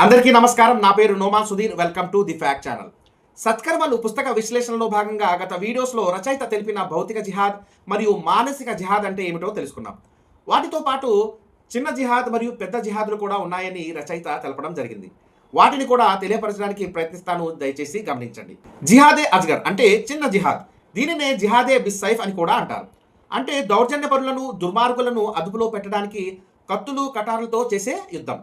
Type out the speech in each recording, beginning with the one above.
అందరికీ నమస్కారం. నా పేరు Noman Sudheer. Welcome to the fact channel. సత్కర్మలు పుస్తక విశ్లేషణలో భాగంగా గత వీడియోస్లో రచయిత తెలిపిన భౌతిక జిహాద్ మరియు మానసిక జిహాద్ అంటే ఏమిటో తెలుసుకున్నాం. వాటితో పాటు చిన్న జిహాద్ మరియు పెద్ద జిహాద్లు కూడా ఉన్నాయని రచయిత తెలపడం జరిగింది. వాటిని కూడా తెలియపరచడానికి ప్రయత్నిస్తాను, దయచేసి గమనించండి. జిహాదే అజ్గర్ అంటే చిన్న జిహాద్. దీనినే జిహాదే బిస్ సైఫ్ అని కూడా అంటారు. అంటే దౌర్జన్యపరులను, దుర్మార్గులను అదుపులో పెట్టడానికి కత్తులు కటారులతో చేసే యుద్ధం.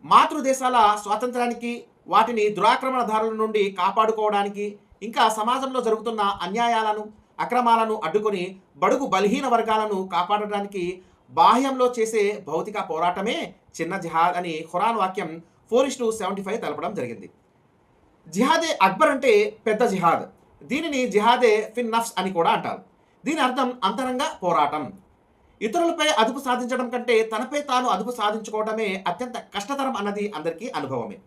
మాతృదేశాల స్వాతంత్రానికి, వాటిని దురాక్రమణదారుల నుండి కాపాడుకోవడానికి, ఇంకా సమాజంలో జరుగుతున్న అన్యాయాలను, అక్రమాలను అడ్డుకొని బడుగు బలహీన వర్గాలను కాపాడడానికి బాహ్యంలో చేసే భౌతిక పోరాటమే చిన్న జిహాద్ అని ఖురాన్ వాక్యం 4:75 తెలపడం జరిగింది. జిహాదే అక్బర్ అంటే పెద్ద జిహాద్. దీనిని జిహాదే ఫిన్ నఫ్స్ అని కూడా అంటారు. దీని అర్థం అంతరంగ పోరాటం. ఇతరులపై అదుపు సాధించడం కంటే తనపై తాను అదుపు సాధించుకోవడమే అత్యంత కష్టతరం అన్నది అందరికీ అనుభవమే.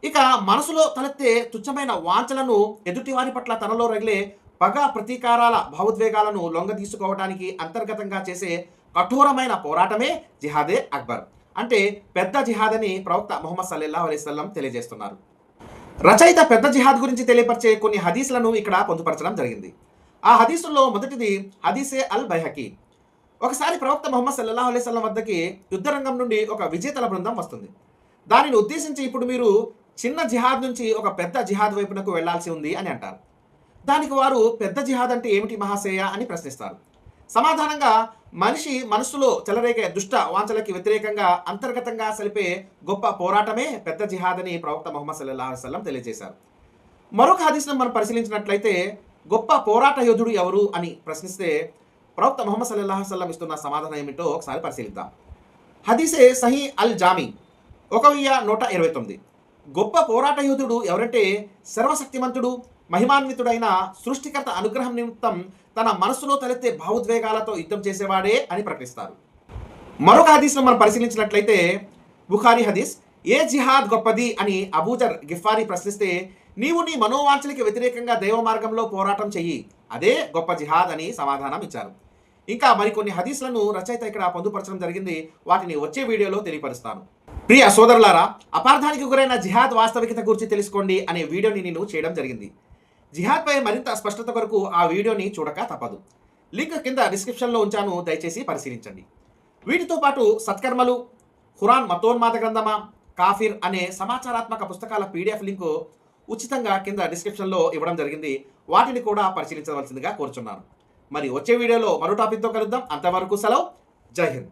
ఇక మనసులో తలెత్తే తుచ్చమైన వాంఛలను, ఎదుటివారి పట్ల తనలో రగిలే పగ ప్రతీకారాల భావోద్వేగాలను లొంగ తీసుకోవడానికి అంతర్గతంగా చేసే కఠోరమైన పోరాటమే జిహాదే అక్బర్ అంటే పెద్ద జిహాద్ అని ప్రవక్త ముహమ్మద్ సల్లల్లాహు అలైహి వసల్లం తెలియజేస్తున్నారు. రచయిత పెద్ద జిహాద్ గురించి తెలియపరిచే కొన్ని హదీసులను ఇక్కడ పొందుపరచడం జరిగింది. ఆ హదీసుల్లో మొదటిది హదీసే అల్ బైహకీ. ఒకసారి ప్రవక్త ముహమ్మద్ సల్లల్లాహు అలైహి వసల్లం వద్దకి యుద్ధరంగం నుండి ఒక విజేతల బృందం వస్తుంది. దానిని ఉద్దేశించి ఇప్పుడు మీరు చిన్న జిహాద్ నుంచి ఒక పెద్ద జిహాద్ వైపునకు వెళ్లాల్సి ఉంది అని అంటారు. దానికి వారు పెద్ద జిహాద్ అంటే ఏమిటి మహాశయ అని ప్రశ్నిస్తారు. సమాధానంగా మనిషి మనస్సులో చెలరేగే దుష్ట వాంఛలకి వ్యతిరేకంగా అంతర్గతంగా సలిపే గొప్ప పోరాటమే పెద్ద జిహాద్ అని ప్రవక్త ముహమ్మద్ సల్లల్లాహు అలైహి వసల్లం తెలియజేశారు. మరొక హదీస్ను మనం పరిశీలించినట్లయితే గొప్ప పోరాట యోధుడు ఎవరు అని ప్రశ్నిస్తే ప్రవక్త ముహమ్మద్ సల్లల్లాహు అలైహి వసల్లం ఇస్తున్న సమాధానం ఏమిటో ఒకసారి పరిశీలిద్దాం. హదీసే సహీ అల్ జామీ 1129. గొప్ప పోరాట యోధుడు ఎవరంటే సర్వశక్తిమంతుడు, మహిమాన్వితుడైన సృష్టికర్త అనుగ్రహం నిమిత్తం తన మనస్సులో తలెత్తే భావోద్వేగాలతో యుద్ధం చేసేవాడే అని ప్రకటిస్తారు. మరొక హదీస్ను మనం పరిశీలించినట్లయితే బుఖారీ హదీస్, ఏ జిహాద్ గొప్పది అని అబూజర్ గిఫారీ ప్రశ్నిస్తే నీవు నీ మనోవాంఛలకి వ్యతిరేకంగా దైవ మార్గంలో పోరాటం చెయ్యి, అదే గొప్ప జిహాద్ అని సమాధానం ఇచ్చారు. ఇంకా మరికొన్ని హదీస్లను రచయిత ఇక్కడ పొందుపరచడం జరిగింది. వాటిని వచ్చే వీడియోలో తెలియపరుస్తాను. ప్రియ సోదరులారా, అపార్థానికి గురైన జిహాద్ వాస్తవికత గురించి తెలుసుకోండి అనే వీడియోని నేను చేయడం జరిగింది. జిహాద్పై మరింత స్పష్టత కొరకు ఆ వీడియోని చూడక తప్పదు. లింక్ కింద డిస్క్రిప్షన్లో ఉంచాను, దయచేసి పరిశీలించండి. వీటితో పాటు సత్కర్మలు, ఖురాన్ మతోన్మాద గ్రంథమా, కాఫిర్ అనే సమాచారాత్మక పుస్తకాల PDF లింకు ఉచితంగా కింద డిస్క్రిప్షన్లో ఇవ్వడం జరిగింది. వాటిని కూడా పరిశీలించవలసిందిగా కోరుచున్నాను. మరి వచ్చే వీడియోలో మరో టాపిక్తో కలుద్దాం. అంతవరకు సెలవు. జై హింద్.